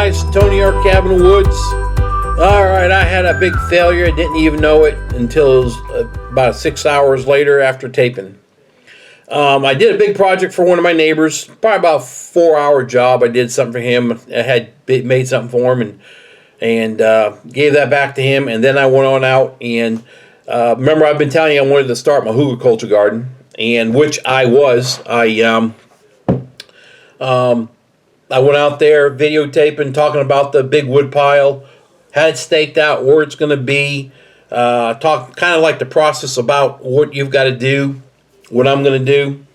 guys, Tony our Cabin Woods. Alright, I had a big failure. I didn't even know it until it was about 6 hours later after taping. I did a big project for one of my neighbors, probably about a 4-hour job. I did something for him. I had made something for him and gave that back to him. And then I went on out and remember I've been telling you I wanted to start my HUGELKULTUR garden, and which I was. I went out there videotaping, talking about the big wood pile, had it staked out where it's going to be, talk kind of like the process about what you've got to do, what I'm going to do,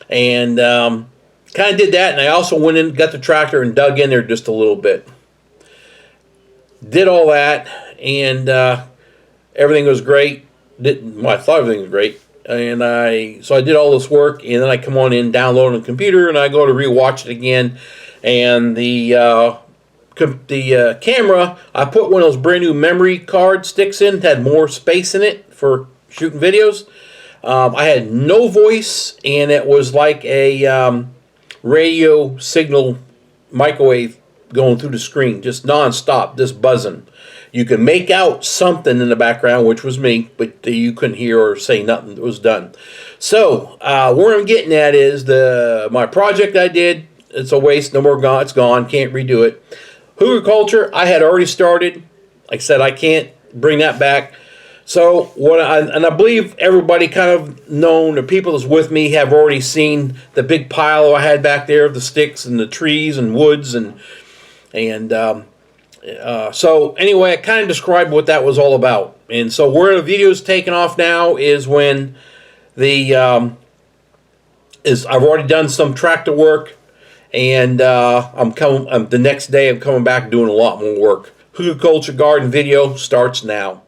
and kind of did that. And I also went in, got the tractor and dug in there just a little bit. Did all that, and everything was great. Well, I thought everything was great. And so I did all this work, and then I come on in, download on the computer, and I go to rewatch it again. And the camera, I put one of those brand new memory card sticks in, had more space in it for shooting videos. I had no voice, and it was like a radio signal microwave going through the screen, just non-stop, just buzzing. You could make out something in the background, which was me, but you couldn't hear or say nothing. It was done. So where I'm getting at is my project I did. It's a waste. No more gone. It's gone. Can't redo it. HUGELKULTUR I had already started. Like I said, I can't bring that back. So I believe everybody kind of known, the people that's with me have already seen the big pile I had back there of the sticks and the trees and woods so anyway, I kind of described what that was all about. And so where the video is taking off now is when I've already done some tractor work, and the next day I'm coming back doing a lot more work. HUGELKULTUR garden video starts now.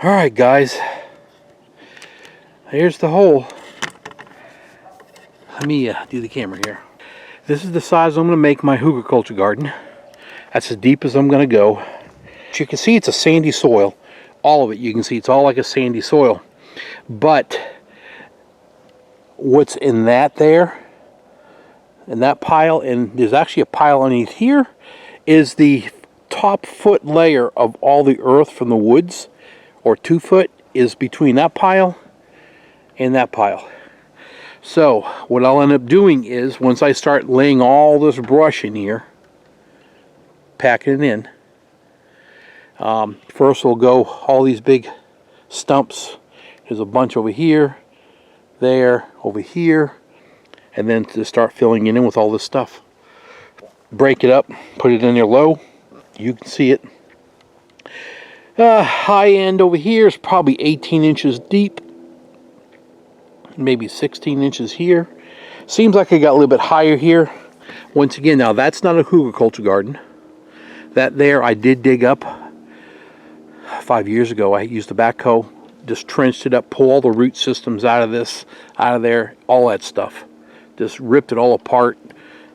Alright guys, here's the hole. Let me do the camera here. This is the size I'm going to make my HUGELKULTUR garden. That's as deep as I'm going to go. As you can see, it's a sandy soil. All of it, you can see it's all like a sandy soil. But what's in that there, in that pile, and there's actually a pile underneath here, is the top foot layer of all the earth from the woods, or 2 foot, is between that pile and that pile. So what I'll end up doing is, once I start laying all this brush in here, packing it in, first we'll go all these big stumps. There's a bunch over here, there, over here, and then to start filling it in with all this stuff. Break it up, put it in there low. You can see it. High end over here is probably 18 inches deep, maybe 16 inches here. Seems like I got a little bit higher here. Once again, now that's not a HUGELKULTUR garden. That there I did dig up 5 years ago. I used a backhoe, just trenched it up, pull all the root systems out of this, out of there, all that stuff. Just ripped it all apart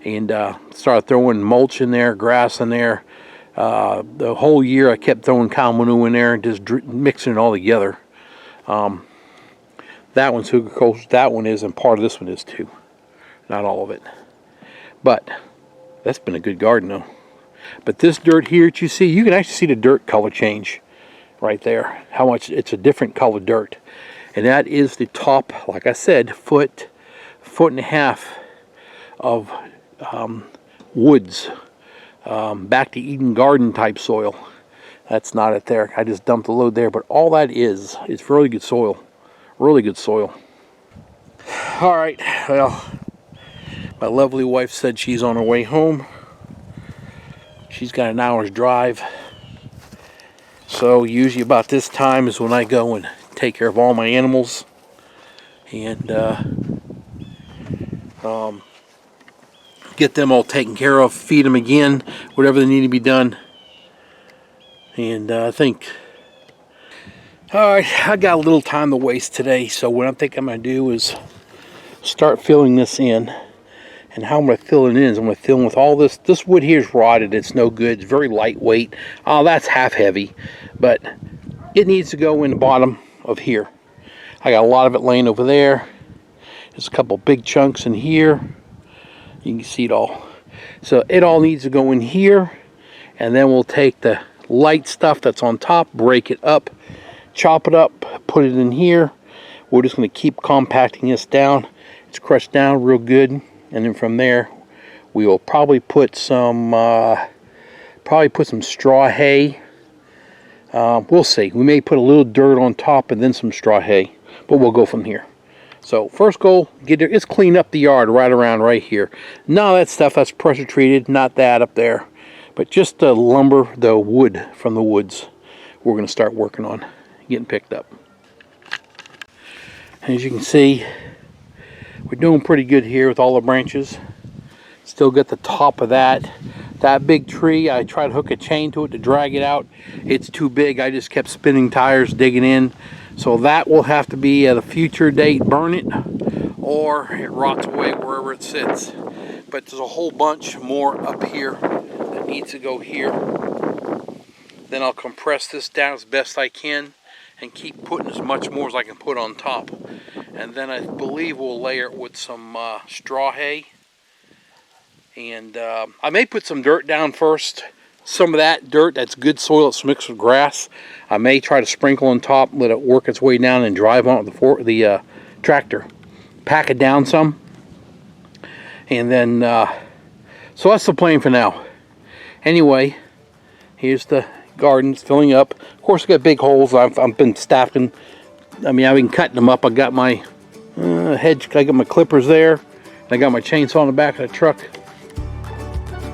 and started throwing mulch in there, grass in there. The whole year I kept throwing cow manure in there and just mixing it all together. That one's HUGELKULTUR, that one is, and part of this one is too. Not all of it. But that's been a good garden though. But this dirt here that you see, you can actually see the dirt color change right there. How much it's a different colored dirt. And that is the top, like I said, foot and a half of woods. Back to Eden garden type soil. That's not it there. I just dumped a load there, but all that is really good soil. Really good soil. All right, well, my lovely wife said she's on her way home. She's got an hour's drive. So usually about this time is when I go and take care of all my animals and get them all taken care of, feed them again, whatever they need to be done. And I think, all right, I got a little time to waste today, so what I think I'm going to do is start filling this in. And how I'm going to fill it in is I'm going to fill in with all this. This wood here is rotted. It's no good. It's very lightweight. Oh, that's half heavy. But it needs to go in the bottom of here. I got a lot of it laying over there. There's a couple big chunks in here. You can see it all. So it all needs to go in here. And then we'll take the light stuff that's on top, break it up, chop it up, put it in here. We're just going to keep compacting this down. It's crushed down real good. And then from there, we will probably put some straw hay. We'll see. We may put a little dirt on top and then some straw hay, but we'll go from here. So first goal, is clean up the yard right around right here. None of that stuff that's pressure treated, not that up there, but just the lumber, the wood from the woods. We're going to start working on getting picked up. As you can see, we're doing pretty good here with all the branches. Still got the top of that big tree. I tried to hook a chain to it to drag it out. It's too big. I just kept spinning tires, digging in. So that will have to be at a future date, burn it, or it rots away wherever it sits. But there's a whole bunch more up here that needs to go here. Then I'll compress this down as best I can and keep putting as much more as I can put on top. And then I believe we'll layer it with some straw hay. And I may put some dirt down first. Some of that dirt, that's good soil, it's mixed with grass. I may try to sprinkle on top, let it work its way down and drive on the tractor. Pack it down some. And then, so that's the plan for now. Anyway, here's the gardens filling up. Of course, I got big holes. I've been staffing. I mean, I've been cutting them up. I got my hedge, I got my clippers there. I got my chainsaw in the back of the truck.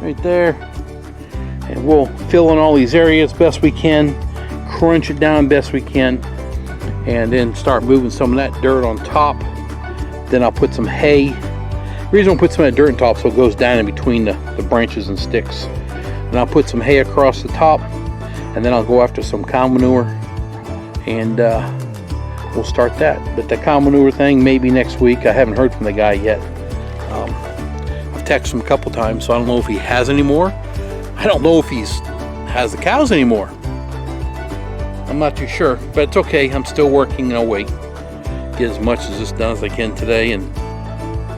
Right there. And we'll fill in all these areas best we can. Crunch it down best we can. And then start moving some of that dirt on top. Then I'll put some hay. The reason I'll put some of that dirt on top so it goes down in between the branches and sticks. And I'll put some hay across the top. And then I'll go after some cow manure. And we'll start that. But the cow manure thing maybe next week. I haven't heard from the guy yet. I've texted him a couple times, so I don't know if he has any more. I don't know if he has the cows anymore. I'm not too sure, but it's okay. I'm still working. I'll wait. get as much as this done as I can today, and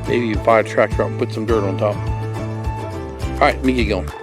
maybe buy a tractor out and put some dirt on top. All right, let me get going.